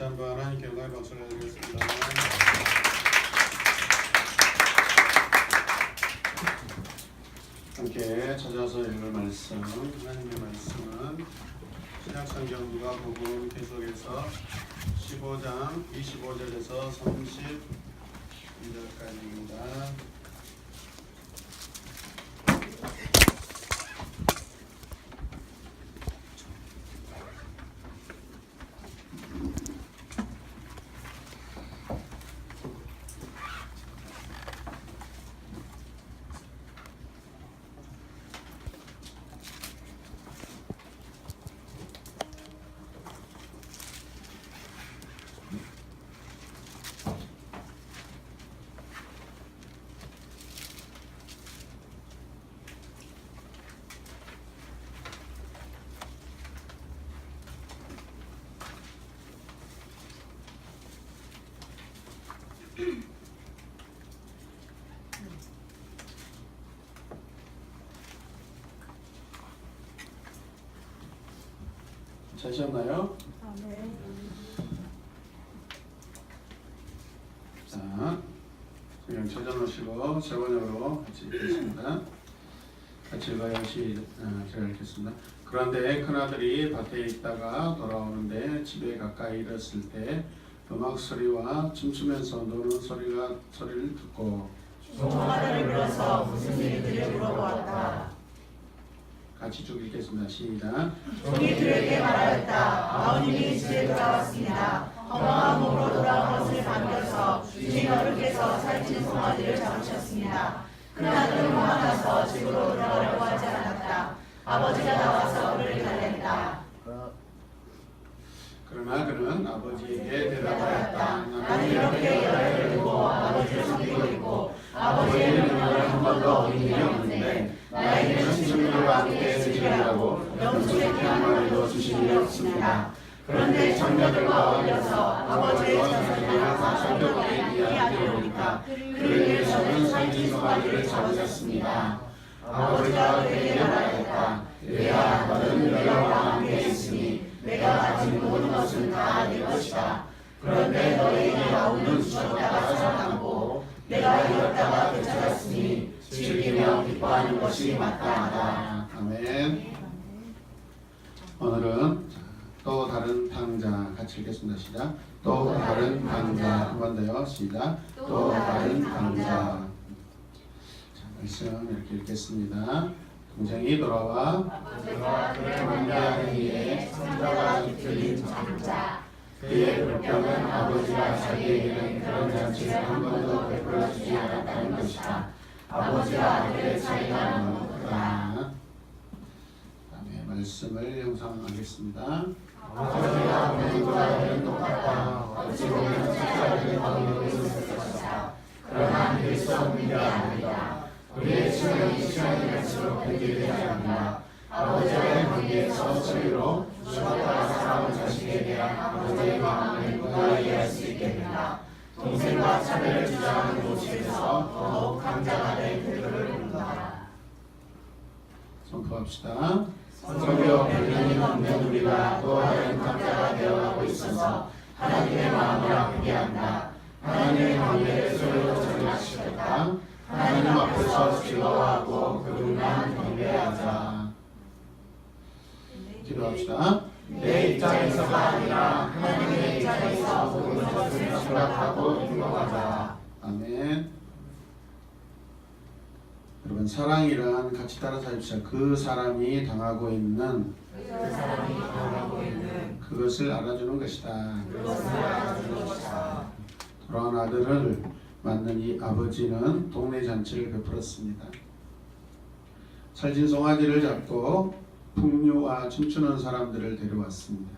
한번 하나님께 영광의 박수를 드리겠습니다. 함께 찾아서 읽을 말씀, 하나님의 말씀은 신약성경 누가복음 계속해서 15장 25절에서 32절까지입니다. 찾으셨나요? 네. 자, 그냥 찾아놓으시고 제 번역으로 같이 읽겠습니다. 같이 읽어요. 제가 읽겠습니다. 그런데 큰아들이 밭에 있다가 돌아오는데 집에 가까이 이르렀을 때 음악 소리와 춤추면서 노는 소리를 듣고 종아들을 불러서 무슨 일인지를 물어보았다. 같이 쭉 읽겠습니다. 시작. 종이 그에게 말하였다. 아버님이 집에 돌아왔습니다. 허망한 몸으로 돌아온 것을 반겨서 주인 어른께서 살찐 송아지를 잡으셨습니다. 큰아들은 화가 나서 집으로 들어가려고 하지 않았다. 아버지가 나와서 그를 달랬다. 그러나 그는 아버지에게 대답하였다. 나는 이렇게 열을 두고 아버지를 섬기고 있고 아버지의 명령을 한 번도 어긴 일이 없는데 나에게는 친구들과 함께 즐기라고 영수의 귀한 말도 주신 일이 없습니다. 그런데 청년들과 어울려서 아버지의 전선을 항상 살펴보게 이야기하니까 그를 위해서는 살찐 송아지를 잡으셨습니다. 아버지가 그에게 말하였다. 얘야, 너는 너희와 함께 있으니 내가 가진 모든 것은 다 네 것이다. 그런데 너희에게 나오는 죽었다가 살아남고 내가 잃었다가 되찾았으니 즐기며 기뻐하는 것이 마땅하다. 아멘. 오늘은 또 다른 탕자 같이 읽겠습니다. 시작. 또 다른 탕자 한 번 더요. 시작. 또 다른 탕자. 자, 말씀 이렇게 읽겠습니다. 동생이 돌아와 아버지가 그를 만나는 이에 성자가 뒤틀린 장자. 그의 불평은 아버지가 자기에게는 그런 잔치를 한 번도 베풀어 주지 않았다는 것이다. 아버지와 아들의 차이가 너무 크다. 다음에 말씀을 형상하겠습니다. 아버지가 부모님과 아들은 똑같다. 어찌 보면 첫째아들은 더 있을 것이다. 그러나 믿을 수 없는 게 아니다. 우리의 시간이 시간이 갈수록 변질되지 않는다. 아버지와의 관계에서 소리로 죽었다가 살아온 자식에 대한 아버지의 마음을 누가 이해할 수 있겠는가. 동생과 차별을 주장하는 곳에서 더욱 강자가 될 그들을 본다. 선포합시다. 성경 100년이 넘는 우리가 또 다른 강자가 되어가고 있어서 하나님의 마음을 아프게 한다. 하나님의 관계를 소리로 전락시켰다. 하나님 앞에서 즐거워하고 그분만 경배하자. 기도합시다. 내 입장에서가 아니라 하나님의 입장에서 모든 것을 생각하고 행동하자. 아멘. 여러분, 사랑이란 같이 따라서 해주세요. 그 사람이 당하고 있는 그 사람이 당하고 있는 그것을 알아주는 것이다. 그것을 알아주는 것이다. 돌아온 아들을 맞는 이 아버지는 동네 잔치를 베풀었습니다. 살찐 송아지를 잡고 풍류와 춤추는 사람들을 데려왔습니다.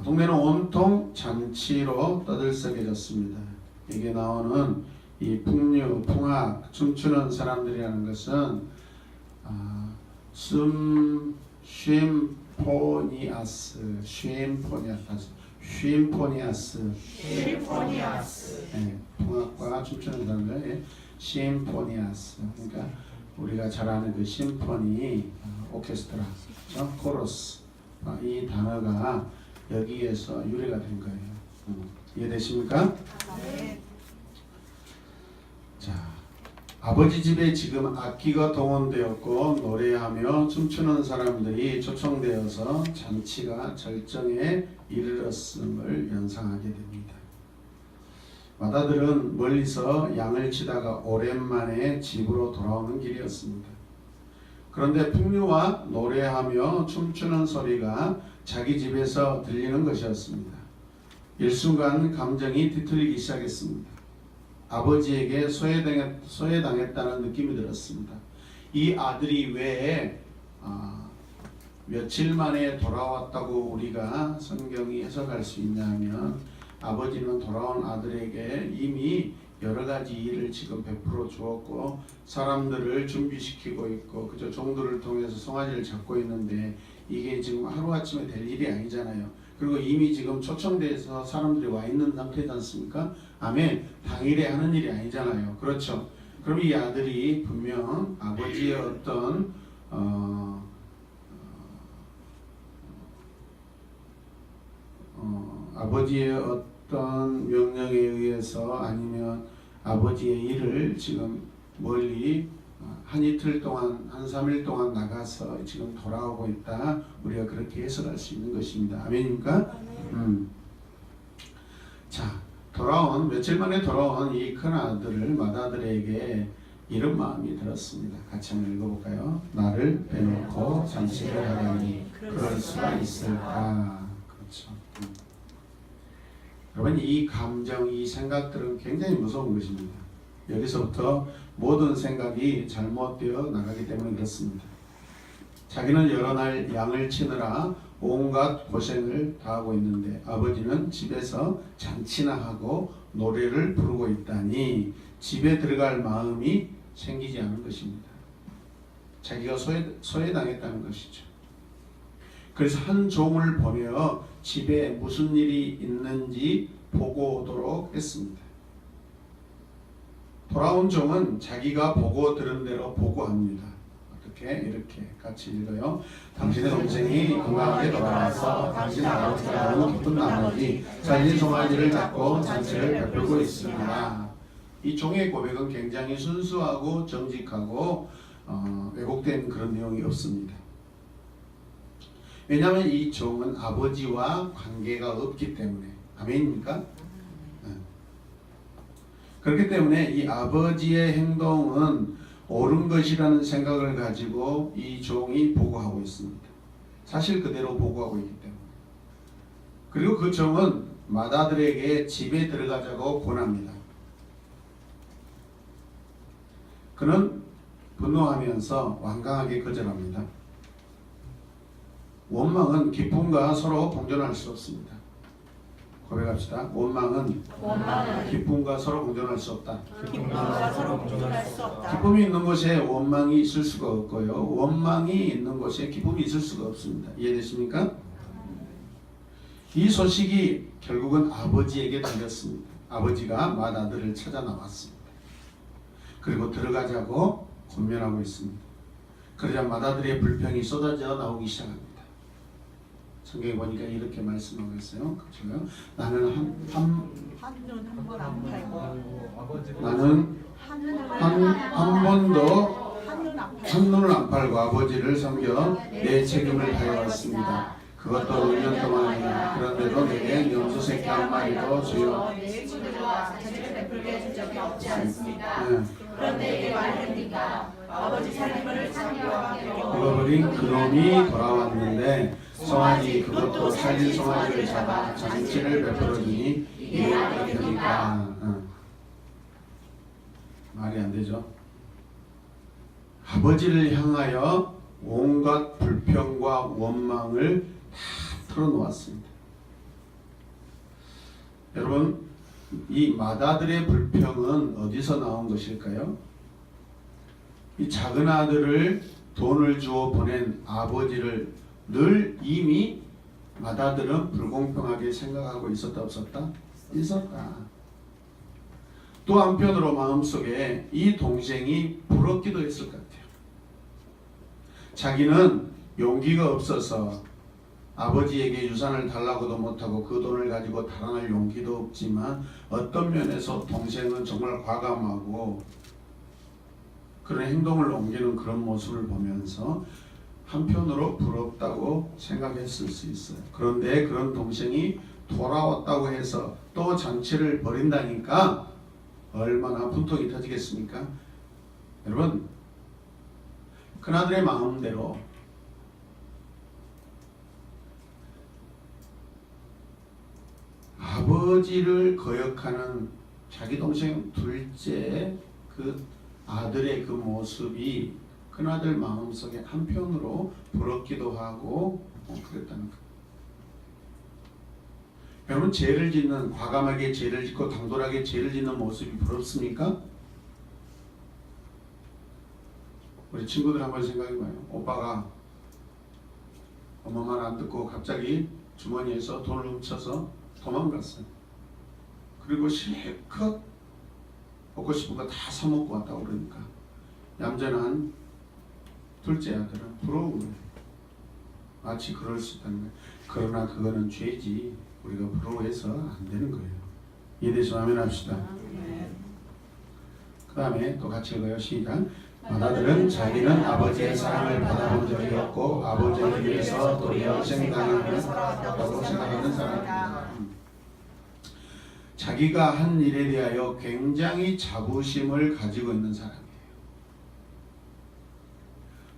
동네는 온통 잔치로 떠들썩해졌습니다. 여기에 나오는 이 풍류, 풍악, 춤추는 사람들이라는 것은 쉼포니아스, 네, 풍악과 춤추는 사람들, 심포니아스. 그러니까 우리가 잘 아는 그 심포니 오케스트라, 그렇죠? 코러스. 이 단어가 여기에서 유래가 된 거예요. 이해되십니까? 네. 자, 아버지 집에 지금 악기가 동원되었고 노래하며 춤추는 사람들이 초청되어서 잔치가 절정에 이르렀음을 연상하게 됩니다. 맏아들은 멀리서 양을 치다가 오랜만에 집으로 돌아오는 길이었습니다. 그런데 풍류와 노래하며 춤추는 소리가 자기 집에서 들리는 것이었습니다. 일순간 감정이 뒤틀리기 시작했습니다. 아버지에게 소외당했다는 느낌이 들었습니다. 이 아들이 왜 며칠 만에 돌아왔다고 우리가 성경이 해석할 수 있냐면, 아버지는 돌아온 아들에게 이미 여러 가지 일을 지금 베풀어 주었고 사람들을 준비시키고 있고 그저 종들을 통해서 송아지를 잡고 있는데 이게 지금 하루아침에 될 일이 아니잖아요. 그리고 이미 지금 초청돼서 사람들이 와 있는 상태지 않습니까? 아멘. 당일에 하는 일이 아니잖아요. 그렇죠. 그럼 이 아들이 분명 아버지의 어떤 아버지의 어떤 명령에 의해서 아니면 아버지의 일을 지금 멀리 한 이틀 동안 한 3일 동안 나가서 지금 돌아오고 있다. 우리가 그렇게 해석할 수 있는 것입니다. 아멘입니까? 자, 며칠 만에 돌아온 이 큰아들을 맏아들에게 이런 마음이 들었습니다. 같이 한번 읽어볼까요? 나를 빼놓고 잔치를 하다니 그럴 수가 있을까? 그렇죠. 여러분, 이 감정, 이 생각들은 굉장히 무서운 것입니다. 여기서부터 모든 생각이 잘못되어 나가기 때문에 그렇습니다. 자기는 여러 날 양을 치느라 온갖 고생을 다하고 있는데 아버지는 집에서 잔치나 하고 노래를 부르고 있다니 집에 들어갈 마음이 생기지 않은 것입니다. 자기가 소외당했다는 것이죠. 그래서 한 종을 보내어 집에 무슨 일이 있는지 보고 오도록 했습니다. 돌아온 종은 자기가 보고 들은 대로 보고합니다. 어떻게? 이렇게 같이 읽어요. 당신의 동생이 건강하게 돌아와서 당신 아버지가 너무 기쁜 나머지 잘린 송아지를 잡고 잔치를 베풀고 있습니다. 이 종의 고백은 굉장히 순수하고 정직하고 왜곡된 그런 내용이 없습니다. 왜냐하면 이 종은 아버지와 관계가 없기 때문에. 아멘입니까? 네. 그렇기 때문에 이 아버지의 행동은 옳은 것이라는 생각을 가지고 이 종이 보고하고 있습니다. 사실 그대로 보고하고 있기 때문에. 그리고 그 종은 맏아들에게 집에 들어가자고 권합니다. 그는 분노하면서 완강하게 거절합니다. 원망은 기쁨과 서로 공존할 수 없습니다. 고백합시다. 원망은 기쁨과 서로 공존할 수 없다. 기쁨이 있는 곳에 원망이 있을 수가 없고요. 원망이 있는 곳에 기쁨이 있을 수가 없습니다. 이해되십니까? 이 소식이 결국은 아버지에게 들렸습니다. 아버지가 맏아들을 찾아 나왔습니다. 그리고 들어가자고 권면하고 있습니다. 그러자 맏아들의 불평이 쏟아져 나오기 시작합니다. 성경에 보니까 이렇게 말씀하고 있어요. 그렇죠? 나는 한눈 한 번 안 팔고 나는 한 번도 한눈을 안 팔고 아버지를 섬겨 내 책임을 다해왔습니다. 그것도 5년 동안이나. 그런데도 내게 염소 새끼 한 마리도 주여 내 친구들과 잔치를 베풀게 해준 적이 없지 않습니다. 네. 그런데 이게 말입니까? 아버지 살림을 참여하게 잃어버린 그놈이 돌아왔는데 송아지 그것도 살린 송아지를 잡아 잔치를 베풀어주니 이게 어떻습니까? 말이 안 되죠. 아버지를 향하여 온갖 불평과 원망을 다 털어놓았습니다. 여러분, 이 맏아들의 불평은 어디서 나온 것일까요? 이 작은 아들을 돈을 주어 보낸 아버지를 늘 이미 맏아들은 불공평하게 생각하고 있었다 없었다? 있었다. 또 한편으로 마음속에 이 동생이 부럽기도 했을 것 같아요. 자기는 용기가 없어서 아버지에게 유산을 달라고도 못하고 그 돈을 가지고 달아날 용기도 없지만 어떤 면에서 동생은 정말 과감하고 그런 행동을 옮기는 그런 모습을 보면서 한편으로 부럽다고 생각했을 수 있어요. 그런데 그런 동생이 돌아왔다고 해서 또 장치를 벌인다니까 얼마나 분통이 터지겠습니까? 여러분, 큰아들의 마음대로 아버지를 거역하는 자기 동생 둘째 그 아들의 그 모습이 큰아들 마음속에 한편으로 부럽기도 하고 그랬다는 거. 여러분, 죄를 짓는, 과감하게 죄를 짓고 당돌하게 죄를 짓는 모습이 부럽습니까? 우리 친구들 한번 생각해봐요. 오빠가 엄마 말 안 듣고 갑자기 주머니에서 돈을 훔쳐서 도망갔어요. 그리고 실컷 먹고 싶은 거 다 사먹고 왔다고 그러니까 얌전한 둘째 아들은 부러운 거예요. 마치 그럴 수 있다는 거예요. 그러나 그거는 죄지 우리가 부러워해서 안 되는 거예요. 이해되시면 아멘 합시다. 그 다음에 또 같이 읽어요. 시작. 맏아들은 자기는 아버지의 사랑을 받아본 적이 없고 아버지를 위해서 도리어 희생당하고 생각하는 사람입니다. 자기가 한 일에 대하여 굉장히 자부심을 가지고 있는 사람이에요.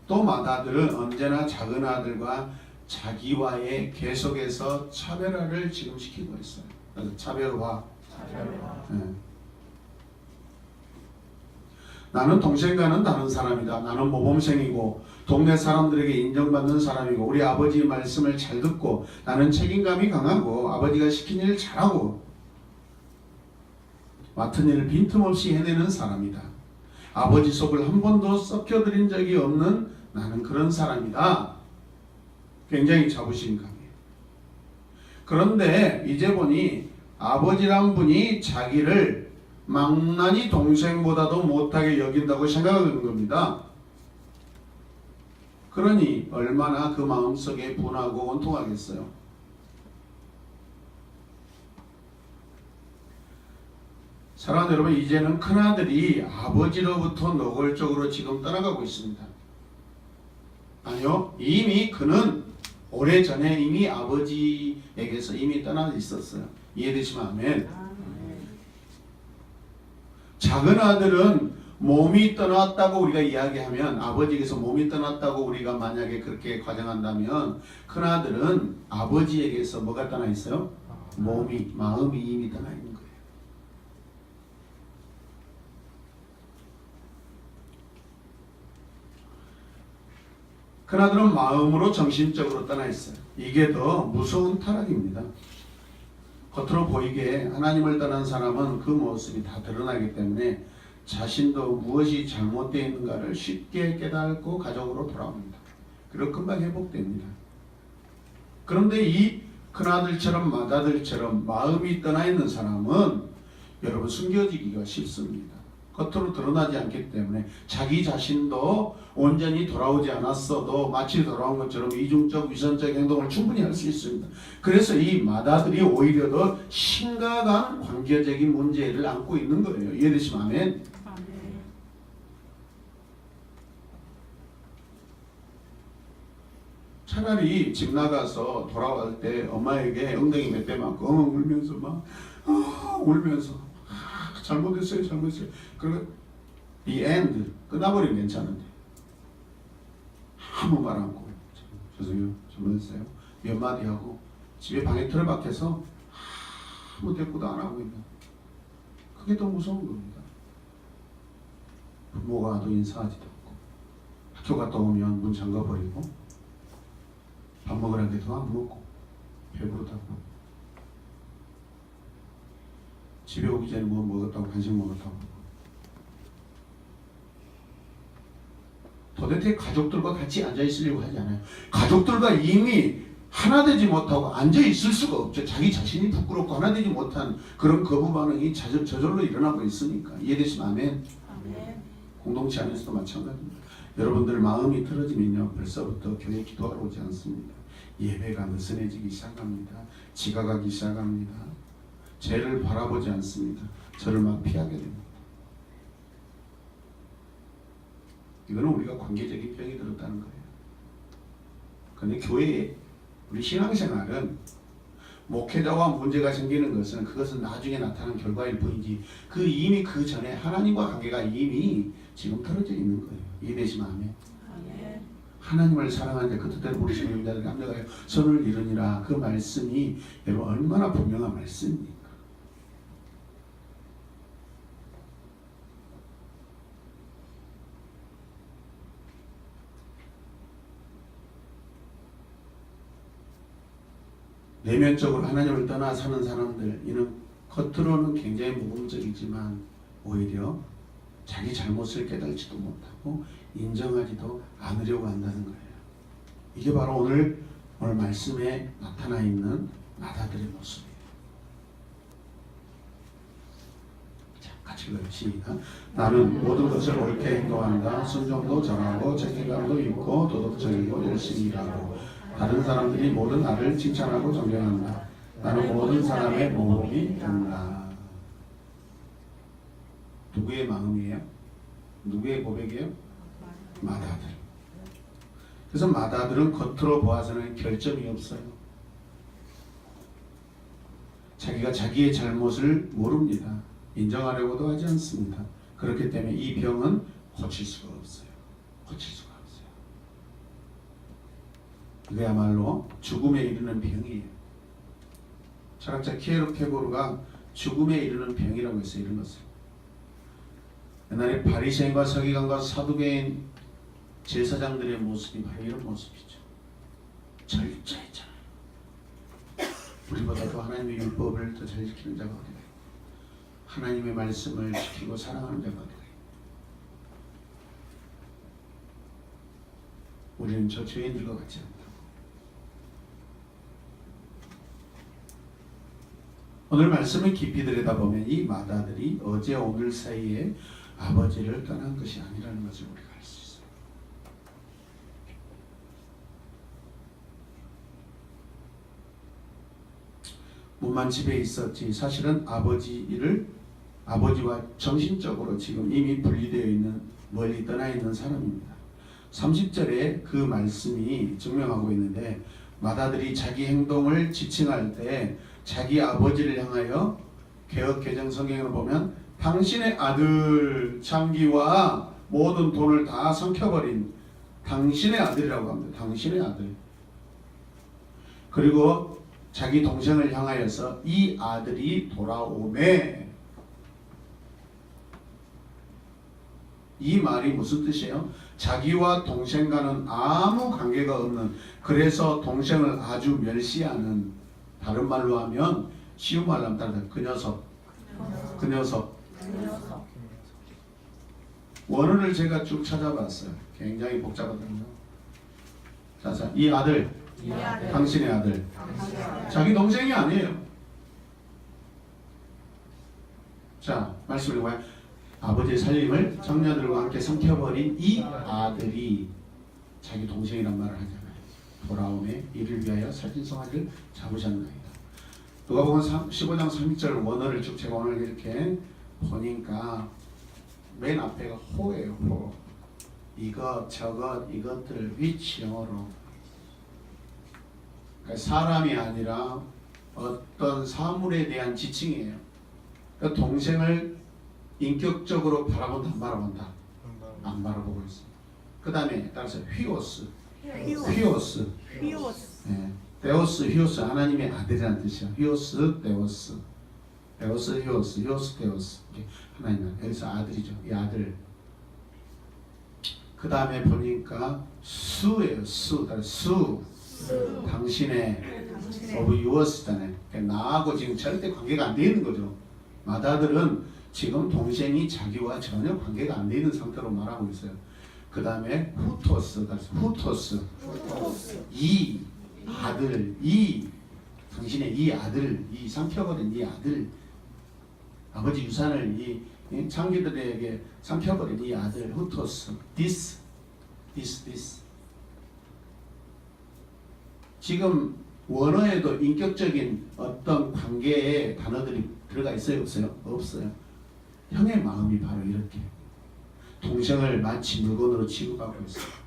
또 맏아들은 언제나 작은 아들과 자기와의 계속해서 차별화를 지금 시키고 있어요. 차별화. 네. 나는 동생과는 다른 사람이다. 나는 모범생이고 동네 사람들에게 인정받는 사람이고 우리 아버지의 말씀을 잘 듣고 나는 책임감이 강하고 아버지가 시킨 일을 잘하고 맡은 일을 빈틈없이 해내는 사람이다. 아버지 속을 한 번도 썩혀드린 적이 없는 나는 그런 사람이다. 굉장히 자부심 강해요. 그런데 이제 보니 아버지란 분이 자기를 망나니 동생보다도 못하게 여긴다고 생각하는 겁니다. 그러니 얼마나 그 마음속에 분하고 원통하겠어요. 사랑하는 여러분, 이제는 큰아들이 아버지로부터 노골적으로 지금 떠나가고 있습니다. 아니요, 이미 그는 오래전에 이미 아버지에게서 이미 떠나 있었어요. 이해되시면 아멘. 작은 아들은 몸이 떠났다고 우리가 이야기하면 아버지에게서 몸이 떠났다고 우리가 만약에 그렇게 가정한다면 큰아들은 아버지에게서 뭐가 떠나 있어요? 몸이, 마음이 이미 떠나 있는 거예요. 큰아들은 마음으로 정신적으로 떠나 있어요. 이게 더 무서운 타락입니다. 겉으로 보이게 하나님을 떠난 사람은 그 모습이 다 드러나기 때문에 자신도 무엇이 잘못되어 있는가를 쉽게 깨닫고 가족으로 돌아옵니다. 그리고 금방 회복됩니다. 그런데 이 큰아들처럼 맏아들처럼 마음이 떠나 있는 사람은 여러분 숨겨지기가 쉽습니다. 겉으로 드러나지 않기 때문에 자기 자신도 온전히 돌아오지 않았어도 마치 돌아온 것처럼 이중적 위선적 행동을 충분히 할 수 있습니다. 그래서 이 맏아들이 오히려 더 심각한 관계적인 문제를 안고 있는 거예요. 이해되시면 아멘. 차라리 집 나가서 돌아올 때 엄마에게 엉덩이 몇 대 맞고 울면서 막 울면서 잘못했어요. 그리고 이 엔드 끝나버리면 괜찮은데 아무 말 않고 죄송해요. 잘못했어요. 몇 마디 하고 집에 방에 틀어박혀서 아무 대꾸도 안 하고 있는 그게 더 무서운 겁니다. 부모가 또 인사하지도 않고 학교 갔다 오면 문 잠가버리고 밥 먹으라고 안 먹고 배부르다고 집에 오기 전에 뭐 먹었다고 간식 먹었다고 도대체 가족들과 같이 앉아있으려고 하지 않아요. 가족들과 이미 하나 되지 못하고 앉아있을 수가 없죠. 자기 자신이 부끄럽고 하나 되지 못한 그런 거부 반응이 저절로 일어나고 있으니까. 이해되시면 아멘. 공동체 안에서도 마찬가지입니다. 여러분들 마음이 틀어지면요 벌써부터 교회 기도하러 오지 않습니다. 예배가 느슨해지기 시작합니다. 지각하기 시작합니다. 죄를 바라보지 않습니다. 저를 막 피하게 됩니다. 이거는 우리가 관계적인 병이 들었다는 거예요. 그런데 교회에 우리 신앙생활은 목회자와 문제가 생기는 것은 그것은 나중에 나타난 결과일 뿐이지 이미 그 전에 하나님과 관계가 이미 지금 틀어져 있는 거예요. 이해되시면 아멘. 하나님을 사랑하는 자 그 뜻대로 부르시는 자들이 합력하여 선을 이루니라. 그 말씀이 여러분 얼마나 분명한 말씀입니까? 내면적으로 하나님을 떠나 사는 사람들, 이는 겉으로는 굉장히 모범적이지만 오히려 자기 잘못을 깨달지도 못하고 인정하지도 않으려고 한다는 거예요. 이게 바로 오늘 말씀에 나타나 있는 마다들의 모습이에요. 자, 같이 읽어요. 시작. 나는 모든 것을 옳게 행동한다. 순종도 잘하고 책임감도 있고 도덕적이고 열심히 일하고 다른 사람들이 모든 나를 칭찬하고 존경한다. 나는 모든 사람의 모범이 된다. 누구의 마음이에요? 누구의 고백이에요? 마다들. 그래서 마다들은 겉으로 보아서는 결점이 없어요. 자기가 자기의 잘못을 모릅니다. 인정하려고도 하지 않습니다. 그렇기 때문에 이 병은 고칠 수가 없어요. 고칠 수가 없어요. 이거야말로 죽음에 이르는 병이에요. 철학자 키에르케고르가 죽음에 이르는 병이라고 했어요. 이런 것을. 옛날에 바리새인과 서기관과 사두개인 제사장들의 모습이 바로 이런 모습이죠. 절제했잖아요. 우리보다도 하나님의 율법을 더 잘 지키는 자가 어디가 있고 하나님의 말씀을 지키고 사랑하는 자가 어디가 있고 우리는 저 죄인들과 같지 않다. 오늘 말씀을 깊이 들여다보면 이 마다들이 어제 오늘 사이에 아버지를 떠난 것이 아니라는 것을 우리가 알 수 있어요. 몸만 집에 있었지 사실은 아버지와 정신적으로 지금 이미 분리되어 있는 멀리 떠나 있는 사람입니다. 30절에 그 말씀이 증명하고 있는데 마다들이 자기 행동을 지칭할 때 자기 아버지를 향하여 개혁개정 성경을 보면 당신의 아들 장기와 모든 돈을 다 삼켜버린 당신의 아들이라고 합니다. 당신의 아들. 그리고 자기 동생을 향하여서 이 아들이 돌아오매. 이 말이 무슨 뜻이에요? 자기와 동생과는 아무 관계가 없는, 그래서 동생을 아주 멸시하는, 다른 말로 하면 쉬운 말로 하면 따라 그 녀석. 원어를 제가 쭉 찾아봤어요. 굉장히 복잡하거든요. 자, 이 아들, 당신의 아들. 자기 동생이 아니에요. 자, 말씀을 봐요. 아버지의 살림을 장녀들과 함께 삼켜버린 이 아들이 자기 동생이란 말을 하잖아요. 돌아오매 이를 위하여 살찐송아지를 잡으셨나이다. 누가복음 15장 3절 원어를 쭉 제가 오늘 이렇게 보니까 맨 앞에가 호예요. 호. 이것 저것 이것들 which 영어로 그러니까 사람이 아니라 어떤 사물에 대한 지칭이에요. 그러니까 동생을 인격적으로 바라본다 안 바라본다? 안 바라보고 있어. 그 다음에 따라서 휘오스. 네. 데오스 휘오스 하나님의 아들이라는 뜻이야. 휘오스 데오스. 데오스 휘오스 데오스. 하나님은 여기서 아들이죠. 이 아들. 그 다음에 보니까 수예요. 수. 당신의 of yours,잖아요. 그러니까 나하고 지금 절대 관계가 안 돼 있는 거죠. 마다들은 지금 동생이 자기와 전혀 관계가 안 돼 있는 상태로 말하고 있어요. 그 다음에 후토스. 이 아들, 당신의 이 아들, 이 삼켜버린 이 아들, 아버지 유산을 이 창기들에게 삼켜버린 이 아들, this. 지금 원어에도 인격적인 어떤 관계의 단어들이 들어가 있어요? 없어요? 없어요. 형의 마음이 바로 이렇게 동생을 마치 물건으로 취급하고 있어요.